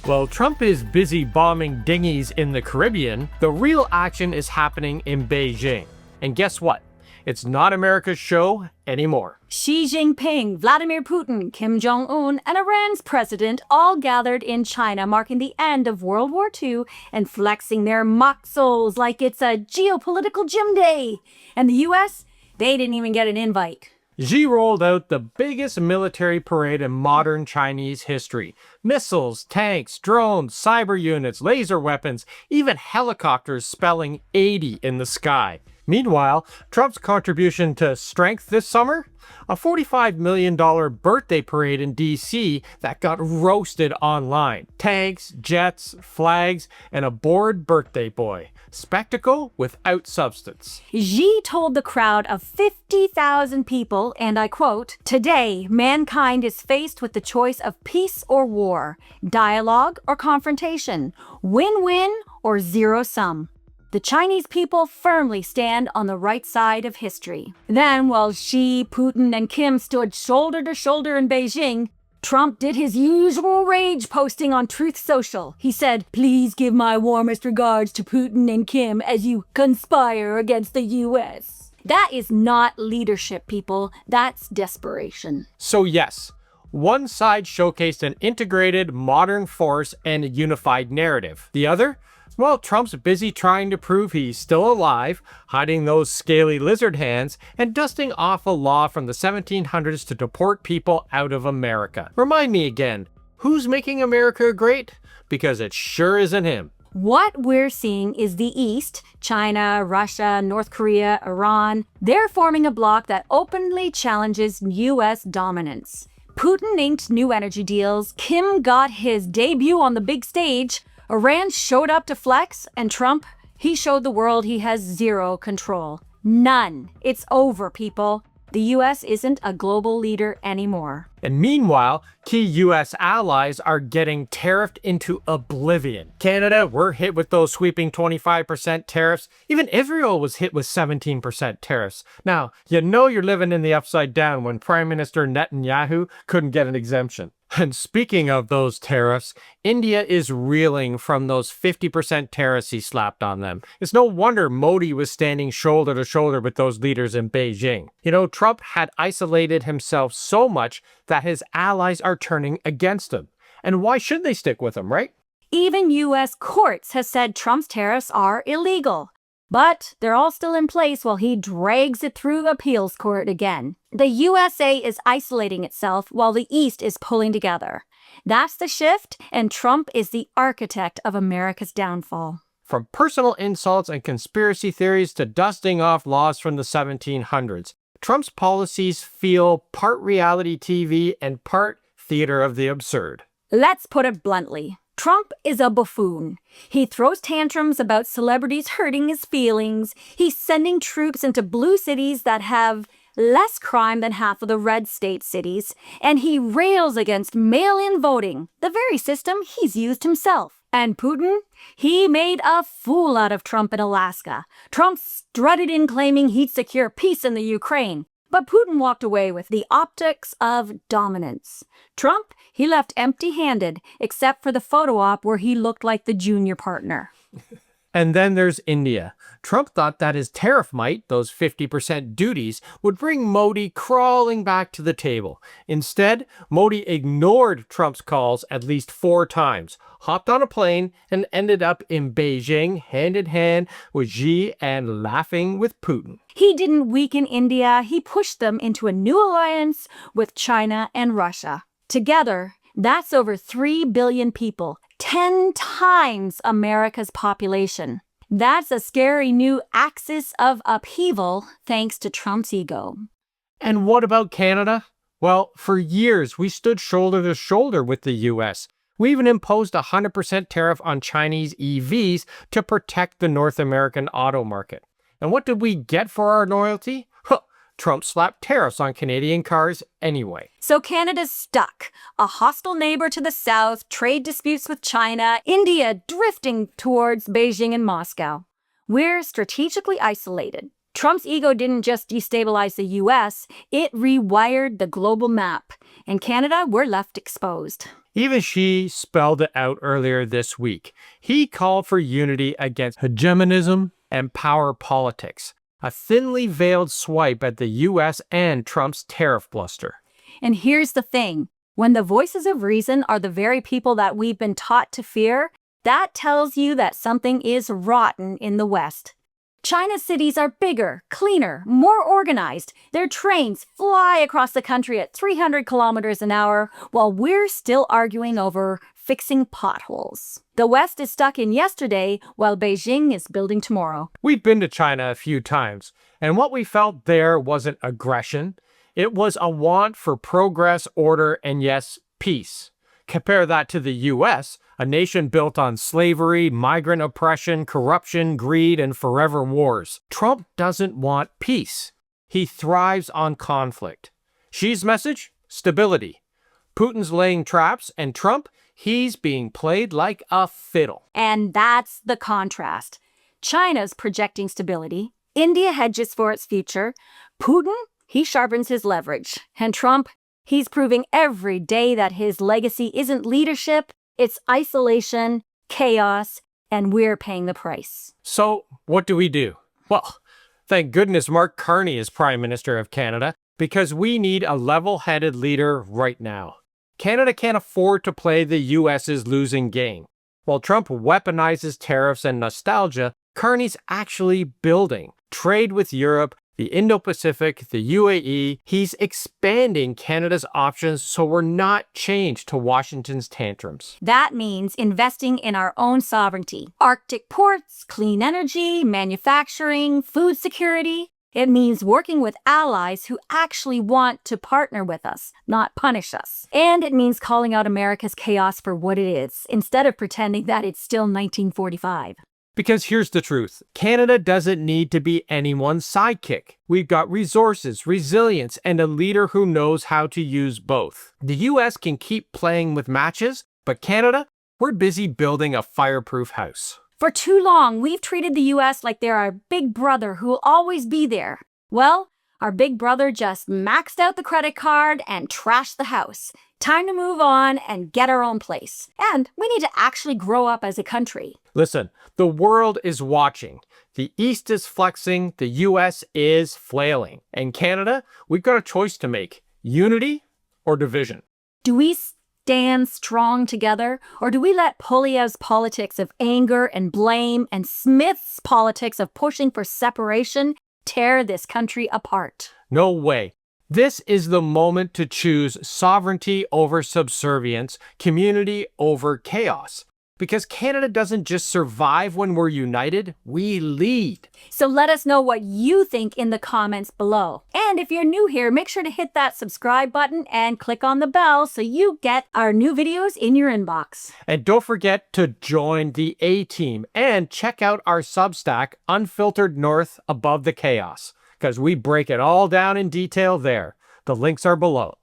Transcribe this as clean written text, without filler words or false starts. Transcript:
While Trump is busy bombing dinghies in the Caribbean, the real action is happening in Beijing. And guess what? It's not America's show anymore. Xi Jinping, Vladimir Putin, Kim Jong-un, and Iran's president all gathered in China, marking the end of World War II and flexing their muscles like it's a geopolitical gym day. And the U.S., they didn't even get an invite. Xi rolled out the biggest military parade in modern Chinese history. Missiles, tanks, drones, cyber units, laser weapons, even helicopters spelling 80 in the sky. Meanwhile, Trump's contribution to strength this summer? A $45 million birthday parade in D.C. that got roasted online. Tanks, jets, flags, and a bored birthday boy. Spectacle without substance. Xi told the crowd of 50,000 people, and I quote, "Today, mankind is faced with the choice of peace or war, dialogue or confrontation, win-win or zero-sum. The Chinese people firmly stand on the right side of history." Then, while Xi, Putin, and Kim stood shoulder to shoulder in Beijing, Trump did his usual rage posting on Truth Social. He said, "Please give my warmest regards to Putin and Kim as you conspire against the U.S." That is not leadership, people. That's desperation. So yes, one side showcased an integrated modern force and a unified narrative. The other? Well, Trump's busy trying to prove he's still alive, hiding those scaly lizard hands, and dusting off a law from the 1700s to deport people out of America. Remind me again, who's making America great? Because it sure isn't him. What we're seeing is the East, China, Russia, North Korea, Iran, they're forming a bloc that openly challenges U.S. dominance. Putin inked new energy deals, Kim got his debut on the big stage, Iran showed up to flex, and Trump, he showed the world he has zero control. None. It's over, people. The U.S. isn't a global leader anymore. And meanwhile, key U.S. allies are getting tariffed into oblivion. Canada, we're hit with those sweeping 25% tariffs. Even Israel was hit with 17% tariffs. Now, you know you're living in the upside down when Prime Minister Netanyahu couldn't get an exemption. And speaking of those tariffs, India is reeling from those 50% tariffs he slapped on them. It's no wonder Modi was standing shoulder to shoulder with those leaders in Beijing. You know, Trump had isolated himself so much that his allies are turning against him. And why should they stick with him, right? Even U.S. courts have said Trump's tariffs are illegal. But they're all still in place while he drags it through appeals court again. The USA is isolating itself while the East is pulling together. That's the shift, and Trump is the architect of America's downfall. From personal insults and conspiracy theories to dusting off laws from the 1700s, Trump's policies feel part reality TV and part theater of the absurd. Let's put it bluntly. Trump is a buffoon. He throws tantrums about celebrities hurting his feelings. He's sending troops into blue cities that have less crime than half of the red state cities. And he rails against mail-in voting, the very system he's used himself. And Putin? He made a fool out of Trump in Alaska. Trump strutted in claiming he'd secure peace in the Ukraine. But Putin walked away with the optics of dominance. Trump, he left empty-handed, except for the photo op where he looked like the junior partner. And then there's India. Trump thought that his tariff might, those 50% duties, would bring Modi crawling back to the table. Instead, Modi ignored Trump's calls at least 4 times, hopped on a plane, and ended up in Beijing hand in hand with Xi and laughing with Putin. He didn't weaken India, he pushed them into a new alliance with China and Russia. Together, that's over 3 billion people, 10 times America's population. That's a scary new axis of upheaval thanks to Trump's ego. And what about Canada? Well, for years, we stood shoulder to shoulder with the U.S. We even imposed a 100% tariff on Chinese EVs to protect the North American auto market. And what did we get for our loyalty? Trump slapped tariffs on Canadian cars anyway. So Canada's stuck. A hostile neighbor to the south, trade disputes with China, India drifting towards Beijing and Moscow. We're strategically isolated. Trump's ego didn't just destabilize the US, it rewired the global map. In Canada, we're left exposed. Even Xi spelled it out earlier this week. He called for unity against hegemonism and power politics, a thinly veiled swipe at the US and Trump's tariff bluster. And here's the thing. When the voices of reason are the very people that we've been taught to fear, that tells you that something is rotten in the West. China's cities are bigger, cleaner, more organized. Their trains fly across the country at 300 kilometers an hour, while we're still arguing over fixing potholes. The West is stuck in yesterday, while Beijing is building tomorrow. We've been to China a few times, and what we felt there wasn't aggression. It was a want for progress, order, and yes, peace. Compare that to the US, a nation built on slavery, migrant oppression, corruption, greed, and forever wars. Trump doesn't want peace. He thrives on conflict. Xi's message? Stability. Putin's laying traps, and Trump, he's being played like a fiddle. And that's the contrast. China's projecting stability. India hedges for its future. Putin, he sharpens his leverage. And Trump, he's proving every day that his legacy isn't leadership, it's isolation, chaos, and we're paying the price. So, what do we do? Well, thank goodness Mark Carney is Prime Minister of Canada, because we need a level-headed leader right now. Canada can't afford to play the US's losing game. While Trump weaponizes tariffs and nostalgia, Carney's actually building trade with Europe, the Indo-Pacific, the UAE. He's expanding Canada's options so we're not chained to Washington's tantrums. That means investing in our own sovereignty. Arctic ports, clean energy, manufacturing, food security. It means working with allies who actually want to partner with us, not punish us. And it means calling out America's chaos for what it is, instead of pretending that it's still 1945. Because here's the truth. Canada doesn't need to be anyone's sidekick. We've got resources, resilience, and a leader who knows how to use both. The US can keep playing with matches, but Canada, we're busy building a fireproof house. For too long, we've treated the US like they're our big brother who will always be there. Well, our big brother just maxed out the credit card and trashed the house. Time to move on and get our own place. And we need to actually grow up as a country. Listen, the world is watching. The East is flexing, the US is flailing. And Canada, we've got a choice to make. Unity or division? Do we stand strong together, or do we let Poilievre's politics of anger and blame and Smith's politics of pushing for separation tear this country apart? No way. This is the moment to choose sovereignty over subservience, community over chaos. Because Canada doesn't just survive when we're united, we lead. So let us know what you think in the comments below. And if you're new here, make sure to hit that subscribe button and click on the bell so you get our new videos in your inbox. And don't forget to join the A-Team and check out our Substack, Unfiltered North Above the Chaos, because we break it all down in detail there. The links are below.